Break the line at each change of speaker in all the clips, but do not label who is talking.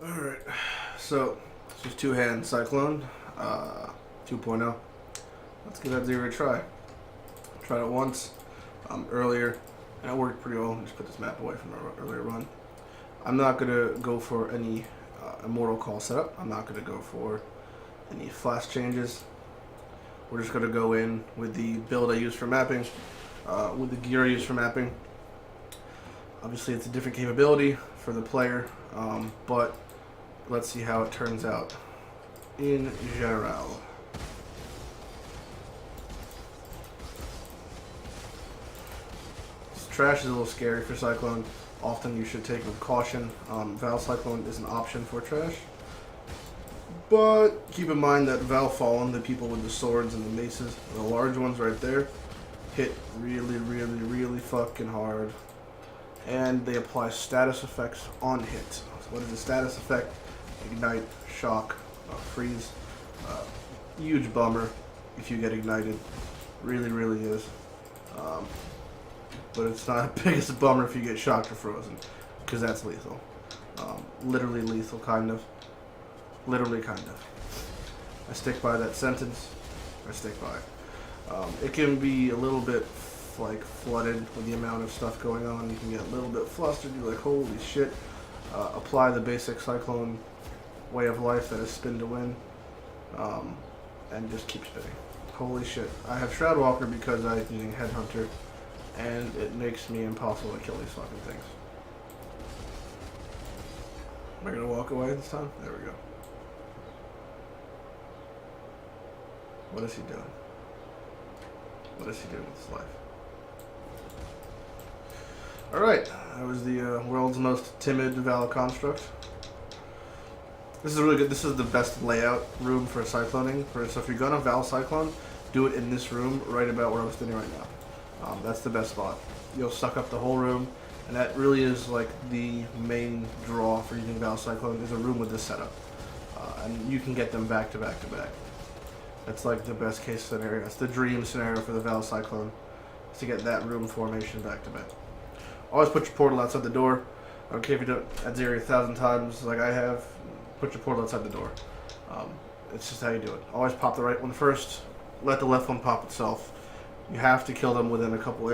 Alright, so this is two-hand Cyclone 2.0. Let's give Atziri a try. Tried it once earlier, and it worked pretty well. Just put this map away from our earlier run. I'm not going to go for any Immortal Call setup. I'm not going to go for any flash changes. We're just going to go in with the build I use for mapping, with the gear I use for mapping. Obviously, it's a different capability for the player, but let's see how it turns out in general. Trash is a little scary for Cyclone. Often you should take it with caution. Val Cyclone is an option for trash. But keep in mind that Val Fallen, the people with the swords and the maces, the large ones right there, hit really fucking hard. And they apply status effects on hit. So what is the status effect? Ignite, shock, freeze. Huge bummer if you get ignited. Really is. But it's not the biggest bummer if you get shocked or frozen, because that's lethal. Literally lethal, kind of. Literally, kind of. I stick by that sentence. I stick by it. It can be a little bit like flooded with the amount of stuff going on. You can get a little bit flustered. You're like, holy shit. Apply the basic Cyclone way of life that is spin to win, and just keep spinning. Holy shit. I have Shroudwalker because I'm using Headhunter, and it makes me impossible to kill these fucking things. Am I gonna walk away this time? There we go. What is he doing? What is he doing with his life? Alright, that was the world's most timid Val construct. This is really good. This is the best layout room for cycloning. So if you're gonna Val Cyclone, do it in this room right about where I'm standing right now. That's the best spot. You'll suck up the whole room, and that really is like the main draw for using Val Cyclone, is a room with this setup. And you can get them back to back to back. That's like the best case scenario. That's the dream scenario for the Val Cyclone, is to get that room formation back to back. Always put your portal outside the door. I don't care if you do it Atziri 1,000 times like I have. Put your portal outside the door. It's just how you do it. Always pop the right one first. Let the left one pop itself. You have to kill them within a couple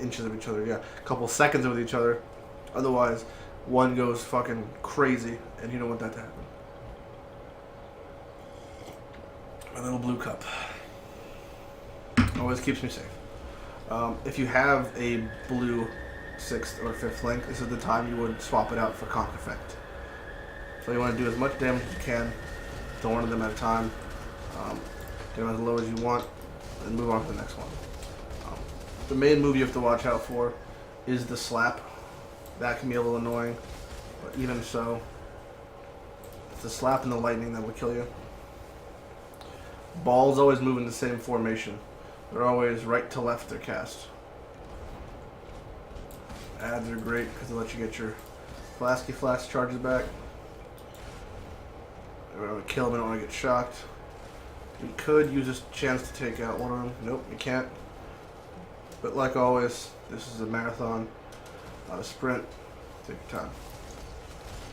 inches of each other. Yeah, a couple seconds with each other. Otherwise, one goes fucking crazy, and you don't want that to happen. My little blue cup. Always keeps me safe. If you have a blue 6th or 5th link, this is the time you would swap it out for Conk Effect. So you want to do as much damage as you can to one of them at a time. Get them as low as you want, and move on to the next one. The main move you have to watch out for is the slap. That can be a little annoying, but even so, it's the slap and the lightning that will kill you. Balls always move in the same formation. They're always right to left they're cast. Ads are great because they let you get your Flasky Flash charges back. I don't want to kill them, I don't want to get shocked. We could use this chance to take out one of them. Nope, you can't. But like always, this is a marathon, not a sprint. Take your time.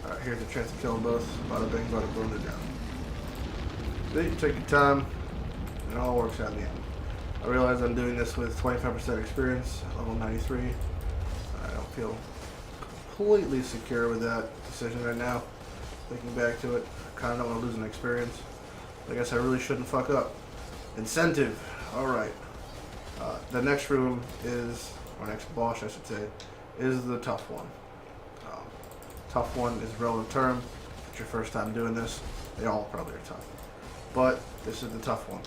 Alright, here's a chance to kill them both. Bada bing, bada boom, they're down. See, take your time, and it all works out in the end. I realize I'm doing this with 25% experience at level 93. I don't feel completely secure with that decision right now. Thinking back to it, I kind of don't want to lose an experience. I guess I really shouldn't fuck up. Incentive. Alright. The next room is, or next boss I should say, is the tough one. Tough one is relative term. If it's your first time doing this, they all probably are tough. But this is the tough one.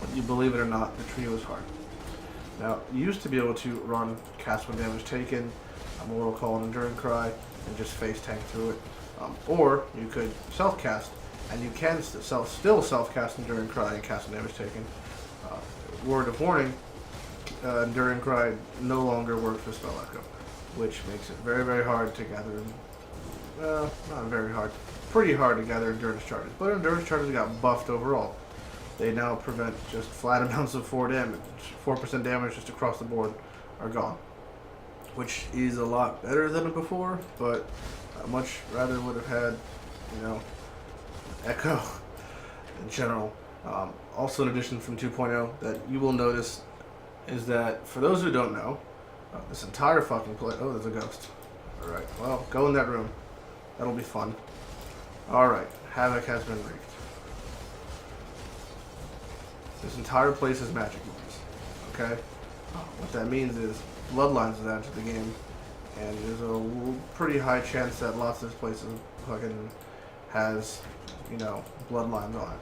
Whether you believe it or not, the trio is hard. Now, you used to be able to run cast when damage taken, Immortal Call and Enduring Cry, and just face tank through it. Or you could self-cast, and you can still self-cast Enduring Cry and cast when damage taken. Word of warning, Enduring Cry no longer works with Spell Echo, which makes it very hard to gather, not very hard, pretty hard to gather Endurance Charges. But Endurance Charges got buffed overall. They now prevent just flat amounts of 4% damage just across the board are gone. which is a lot better than before, but I much rather would have had, you know, Echo in general. Also, in addition from 2.0, that you will notice is that for those who don't know, this entire fucking place. Oh, there's a ghost. All right, well, go in that room. That'll be fun. All right, havoc has been wreaked. This entire place is magic moves. Okay, what that means is bloodlines is added to the game, and there's a pretty high chance that lots of this place fucking has, you know, bloodlines on it.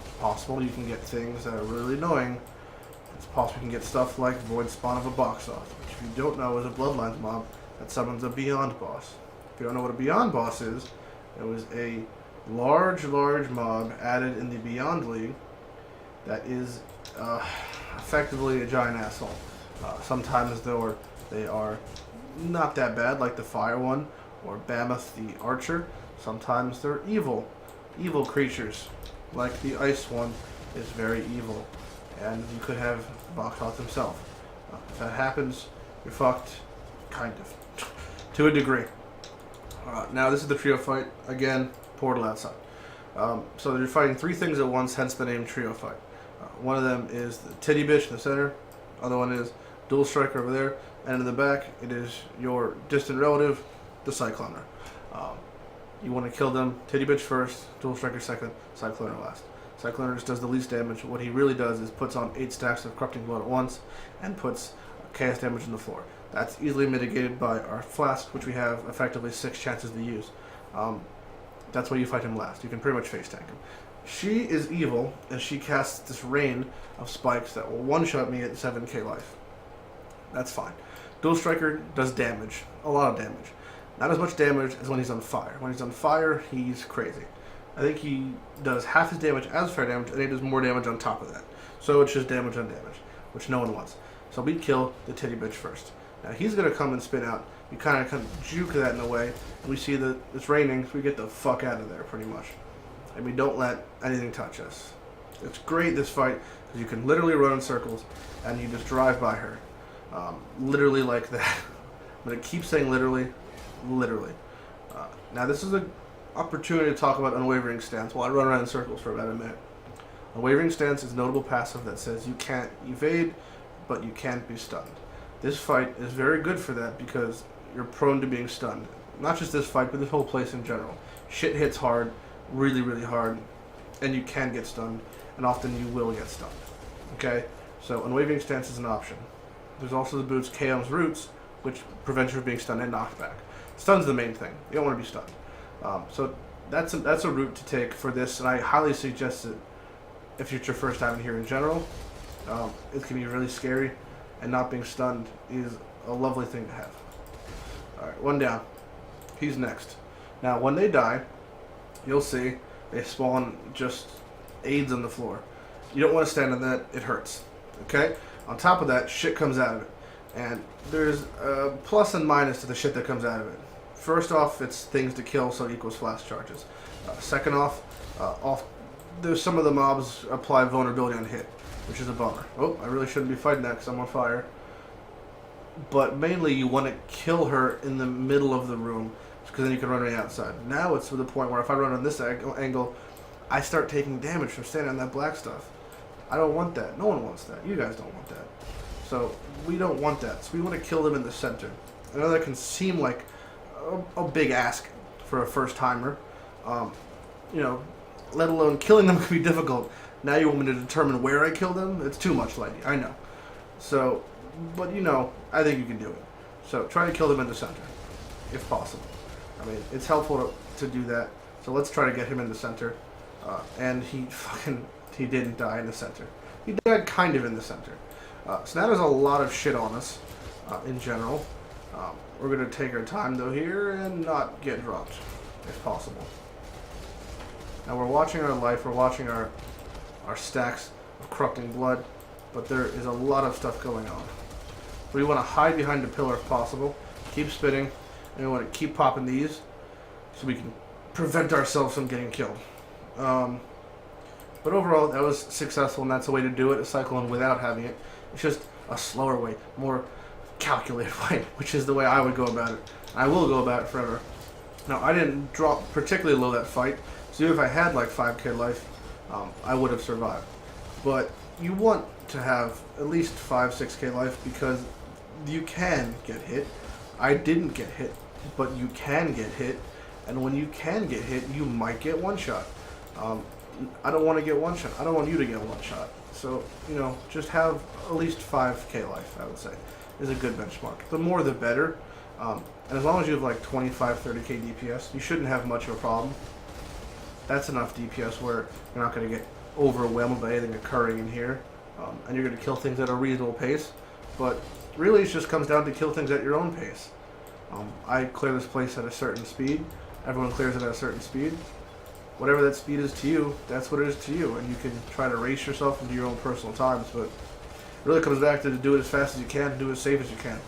It's possible you can get things that are really annoying. It's possible you can get stuff like Void Spawn of a Box Off, which if you don't know is a bloodlines mob that summons a Beyond boss. If you don't know what a Beyond boss is, it was a large mob added in the Beyond League that is effectively a giant asshole. Sometimes they are not that bad, like the Fire one or Mammoth the Archer. Sometimes they're evil creatures, like the Ice one is very evil, and you could have Boxoth himself. If that happens, you're fucked, kind of, to a degree. Now this is the trio fight. Again, portal outside. So you're fighting three things at once, hence the name trio fight. One of them is the titty bitch in the center. Other one is dual striker over there, and in the back it is your distant relative, the Cycloner. You want to kill them. Titty bitch first, dual striker second, Cycloner last. Cycloner just does the least damage. What he really does is puts on 8 stacks of corrupting blood at once and puts chaos damage on the floor. That's easily mitigated by our flask, which we have effectively 6 chances to use. That's why you fight him last. You can pretty much face tank him. She is evil, and she casts this rain of spikes that will one-shot me at 7k life. That's fine. Dual Striker does damage. A lot of damage. Not as much damage as when he's on fire. When he's on fire, he's crazy. I think he does half his damage as fire damage, and he does more damage on top of that. So it's just damage on damage, which no one wants. So we kill the titty bitch first. Now he's going to come and spin out. You kind of juke that in a way, and we see that it's raining, so we get the fuck out of there, pretty much. And we don't let anything touch us. It's great, this fight, because you can literally run in circles, and you just drive by her. Literally like that. But it keeps saying literally. Now this is an opportunity to talk about Unwavering Stance while I run around in circles for about a minute. Unwavering Stance is a notable passive that says you can't evade, but you can't be stunned. This fight is very good for that because you're prone to being stunned. Not just this fight, but this whole place in general. Shit hits hard, really hard, and you can get stunned, and often you will get stunned. Okay? So Unwavering Stance is an option. There's also the boots Chaos Roots, which prevents you from being stunned and knocked back. Stun's the main thing. You don't want to be stunned. So that's a route to take for this, and I highly suggest it if it's your first time in here in general. It can be really scary, and not being stunned is a lovely thing to have. Alright, one down. He's next. Now, when they die, you'll see they spawn just aids on the floor. You don't want to stand on that. It hurts. Okay? On top of that, shit comes out of it. And there's a plus and minus to the shit that comes out of it. First off, it's things to kill, so it equals flash charges. Second off, there's some of the mobs apply vulnerability on hit, which is a bummer. Oh, I really shouldn't be fighting that because I'm on fire. But mainly you want to kill her in the middle of the room, because then you can run on the outside. Now it's to the point where if I run on this angle, I start taking damage from standing on that black stuff. I don't want that. No one wants that. You guys don't want that. So we don't want that. So we want to kill them in the center. I know that can seem like a big ask for a first timer. You know, let alone killing them can be difficult. Now you want me to determine where I kill them? It's too much, Lighty. I know. So, but you know, I think you can do it. So try to kill them in the center, if possible. I mean, it's helpful to do that. So let's try to get him in the center. And he didn't die in the center. He died kind of in the center. So now there's a lot of shit on us, in general. We're going to take our time, though, here and not get dropped, if possible. Now we're watching our life, we're watching our stacks of corrupting blood, but there is a lot of stuff going on. We want to hide behind the pillar if possible, keep spinning, and we want to keep popping these so we can prevent ourselves from getting killed. But overall, that was successful, and that's a way to do it, a Cyclone without having it. It's just a slower way, more calculated way, which is the way I would go about it. I will go about it forever. Now, I didn't drop particularly low that fight, so even if I had like 5k life, I would have survived. But you want to have at least 5-6k life because you can get hit. I didn't get hit, but you can get hit, and when you can get hit, you might get one shot. I don't want to get one shot. I don't want you to get one shot. So, just have at least 5k life, I would say, is a good benchmark. The more the better. And as long as you have like 25, 30k DPS, you shouldn't have much of a problem. That's enough DPS where you're not going to get overwhelmed by anything occurring in here. And you're going to kill things at a reasonable pace. But really, it just comes down to kill things at your own pace. I clear this place at a certain speed. Everyone clears it at a certain speed. Whatever that speed is to you, that's what it is to you. And you can try to race yourself into your own personal times. But it really comes back to do it as fast as you can, do it as safe as you can.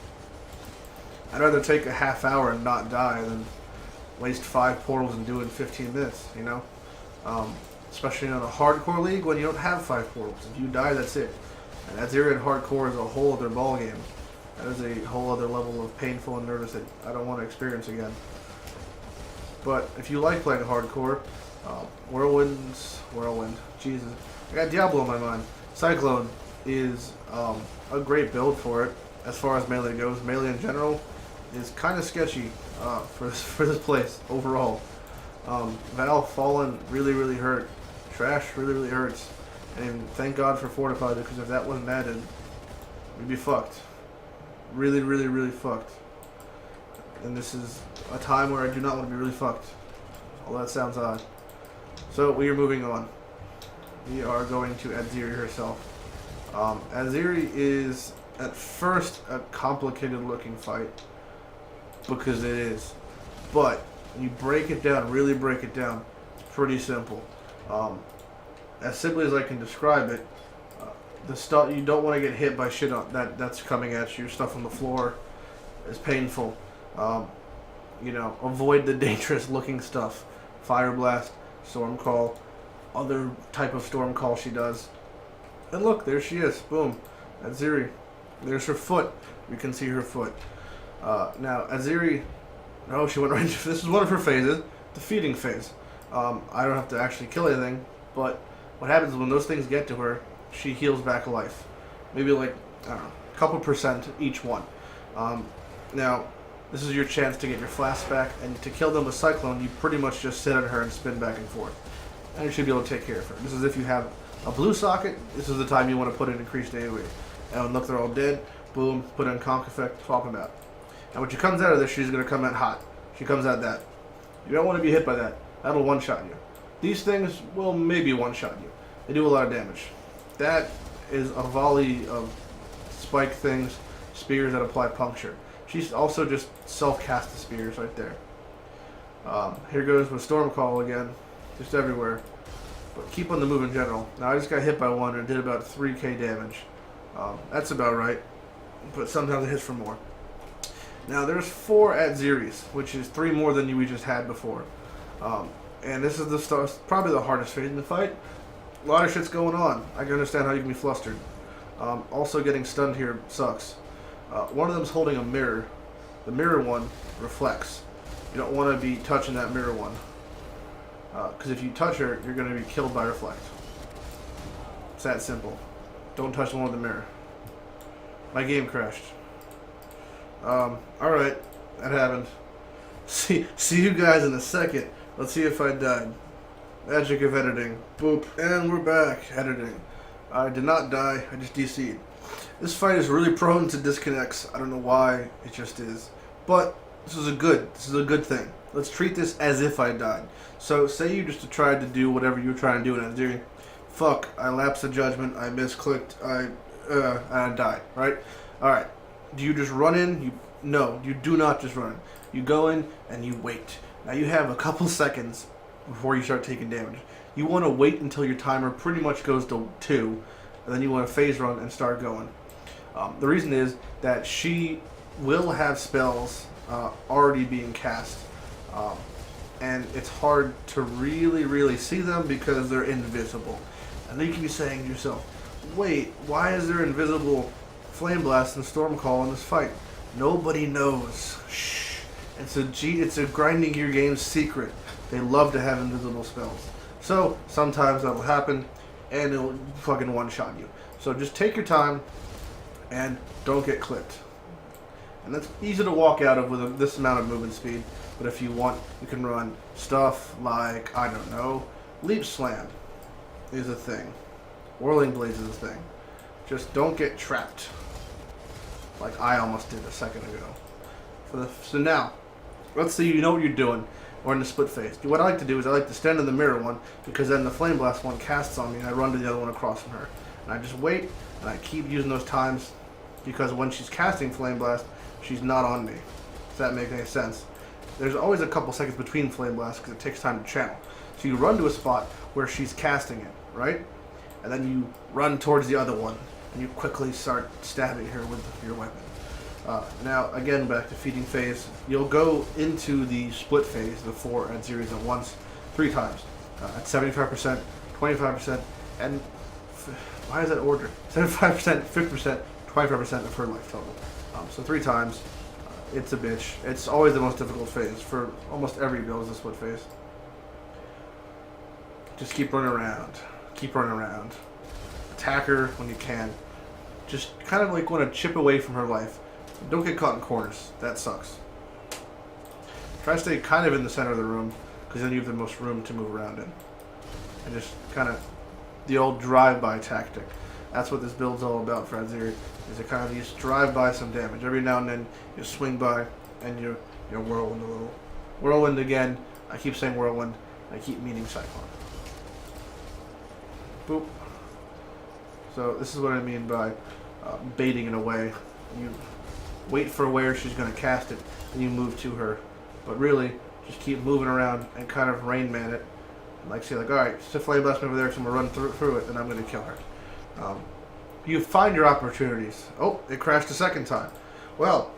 I'd rather take a half hour and not die than waste 5 portals and do it in 15 minutes, especially in a hardcore league when you don't have 5 portals. If you die, that's it. And Atziri in hardcore is a whole other ballgame. That is a whole other level of painful and nervous that I don't want to experience again. But if you like playing hardcore, Whirlwind, Jesus. I got Diablo in my mind. Cyclone is a great build for it. As far as melee goes, melee in general is kind of sketchy for this place overall. Val Fallen really hurt. Trash really hurts. And thank God for Fortified, because if that wasn't added, we'd be fucked. Really fucked. And this is a time where I do not want to be really fucked. Although that sounds odd. So we are moving on. We are going to Atziri herself. Atziri is at first a complicated looking fight, because it is. But when you break it down, really break it down, it's pretty simple. As simply as I can describe it, the stuff you don't want to get hit by shit that's coming at you. Stuff on the floor is painful. Avoid the dangerous looking stuff. Fire blast, storm call, other type of storm call she does. And look, there she is. Boom. Atziri. There's her foot. You can see her foot. Now, Atziri, she went right into, this is one of her phases, the feeding phase. I don't have to actually kill anything, but what happens when those things get to her, she heals back life. Maybe like, I don't know, a couple percent each one. Now, this is your chance to get your flasks back, and to kill them with Cyclone, you pretty much just sit on her and spin back and forth. And you should be able to take care of her. This is if you have a blue socket, this is the time you want to put in increased AoE. And look, they're all dead. Boom, put in conk effect, swap them out. And when she comes out of this, she's going to come out hot. She comes out that. You don't want to be hit by that. That'll one-shot you. These things will maybe one-shot you. They do a lot of damage. That is a volley of spike things, spears that apply puncture. She's also just self-cast the spears right there. Here goes with Storm Call again. Just everywhere. But keep on the move in general. Now I just got hit by one and did about 3k damage. That's about right. But sometimes it hits for more. Now there's 4 Atziris, which is 3 more than we just had before. And this is probably the hardest phase in the fight. A lot of shit's going on. I can understand how you can be flustered. Also getting stunned here sucks. One of them's holding a mirror. The mirror one reflects. You don't want to be touching that mirror one. Because if you touch her, you're going to be killed by reflect. It's that simple. Don't touch the one with the mirror. My game crashed. Alright. That happened. See you guys in a second. Let's see if I died. Magic of editing. Boop. And we're back. Editing. I did not die. I just DC'd. This fight is really prone to disconnects. I don't know why. It just is. But this is a good thing. Let's treat this as if I died. So say you just tried to do whatever you were trying to do, and I was doing. Fuck. I lapsed the judgment. I misclicked. I died. Right? Alright. Do you just run in? No, you do not just run in. You go in and you wait. Now you have a couple seconds before you start taking damage. You want to wait until your timer pretty much goes to 2, and then you want to phase run and start going. The reason is that she will have spells already being cast, and it's hard to really see them because they're invisible. And then you can be saying to yourself, wait, why is there invisible Flame Blast and Storm Call in this fight? Nobody knows. Shh. It's a grinding gear game's secret. They love to have invisible spells. So sometimes that'll happen, and it'll fucking one-shot you. So just take your time, and don't get clipped. And that's easy to walk out of with this amount of movement speed. But if you want, you can run stuff like, I don't know, Leap Slam is a thing. Whirling Blades is a thing. Just don't get trapped. Like I almost did a second ago. So now, let's say you know what you're doing. Or in the split phase. What I like to do is I like to stand in the mirror one, because then the Flame Blast one casts on me and I run to the other one across from her. And I just wait, and I keep using those times, because when she's casting Flame Blast, she's not on me. Does that make any sense? There's always a couple seconds between Flame Blasts because it takes time to channel. So you run to a spot where she's casting it, right? And then you run towards the other one, and you quickly start stabbing her with your weapon. Now, again, back to feeding phase. You'll go into the split phase, the 4 Atziris at once, 3 times. At 75%, 25%, and why is that order? 75%, 50%, 25% of her life total. So 3 times. It's a bitch. It's always the most difficult phase for almost every build is the split phase. Just keep running around. Keep running around. Attack her when you can. Just kind of like want to chip away from her life. Don't get caught in corners. That sucks. Try to stay kind of in the center of the room, because then you have the most room to move around in. And just kind of the old drive-by tactic. That's what this build's all about for Atziri, is to kind of just drive by some damage. Every now and then you swing by and you whirlwind a little. Whirlwind again. I keep saying whirlwind. I keep meaning Cyclone. Boop. So this is what I mean by baiting in a way. You wait for where she's going to cast it, and you move to her. But really, just keep moving around and kind of Rain Man it. Like say, like, all right, it's a Flame Blast over there, so I'm going to run through it, and I'm going to kill her. You find your opportunities. Oh, it crashed a second time. Well,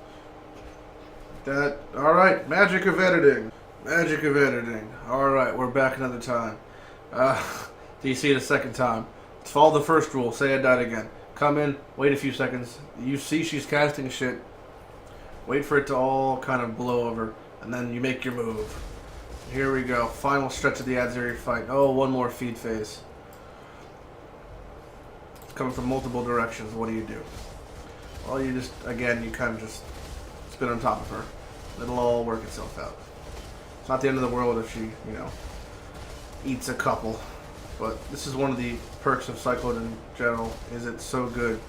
all right, magic of editing. Magic of editing. All right, we're back another time. Do you see it a second time? Follow the first rule. Say I died again. Come in, wait a few seconds. You see she's casting shit. Wait for it to all kind of blow over, and then you make your move. Here we go. Final stretch of the Atziri fight. Oh, one more feed phase. It's coming from multiple directions. What do? Well, you just, again, you kind of just spin on top of her. It'll all work itself out. It's not the end of the world if she, eats a couple. But this is one of the perks of Cyclone in general, is it's so good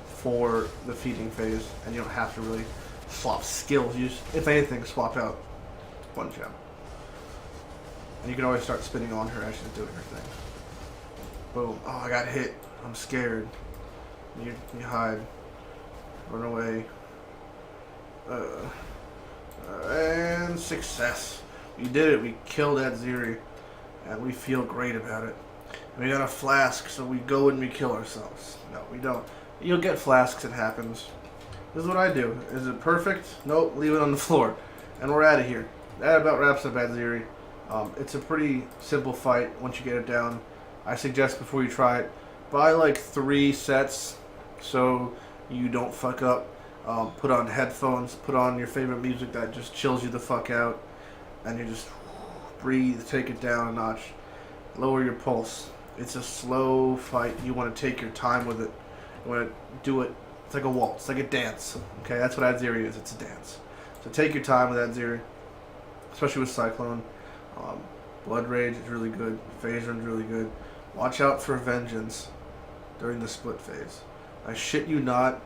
for the feeding phase, and you don't have to really swap skills. You just, if anything, swap out one gem. And you can always start spinning on her as she's doing her thing. Boom. Oh, I got hit. I'm scared. You hide. Run away. And success. We did it. We killed Atziri. And we feel great about it. And we got a flask, so we go and we kill ourselves. No, we don't. You'll get flasks, it happens. This is what I do. Is it perfect? Nope, leave it on the floor. And we're out of here. That about wraps up Atziri. It's a pretty simple fight once you get it down. I suggest before you try it, buy like 3 sets so you don't fuck up. Put on headphones, put on your favorite music that just chills you the fuck out, and you just breathe, take it down a notch. Lower your pulse. It's a slow fight. You want to take your time with it. You want to do it. It's like a waltz. It's like a dance. Okay, that's what Atziri is. It's a dance. So take your time with Atziri, especially with Cyclone. Blood Rage is really good. Phase Run's really good. Watch out for Vengeance during the split phase. I shit you not,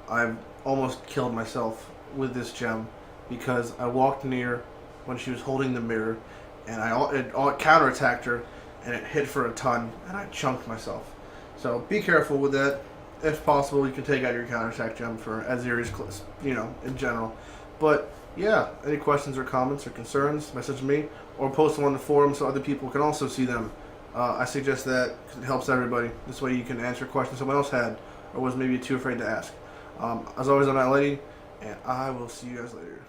I've almost killed myself with this gem because I walked near when she was holding the mirror, and it counterattacked her, and it hit for a ton, and I chunked myself. So be careful with that. If possible, you can take out your counterattack gem for Atziri's, in general. But yeah, any questions or comments or concerns, message me or post them on the forum so other people can also see them. I suggest that because it helps everybody. This way you can answer questions someone else had or was maybe too afraid to ask. As always, I'm Lighty, and I will see you guys later.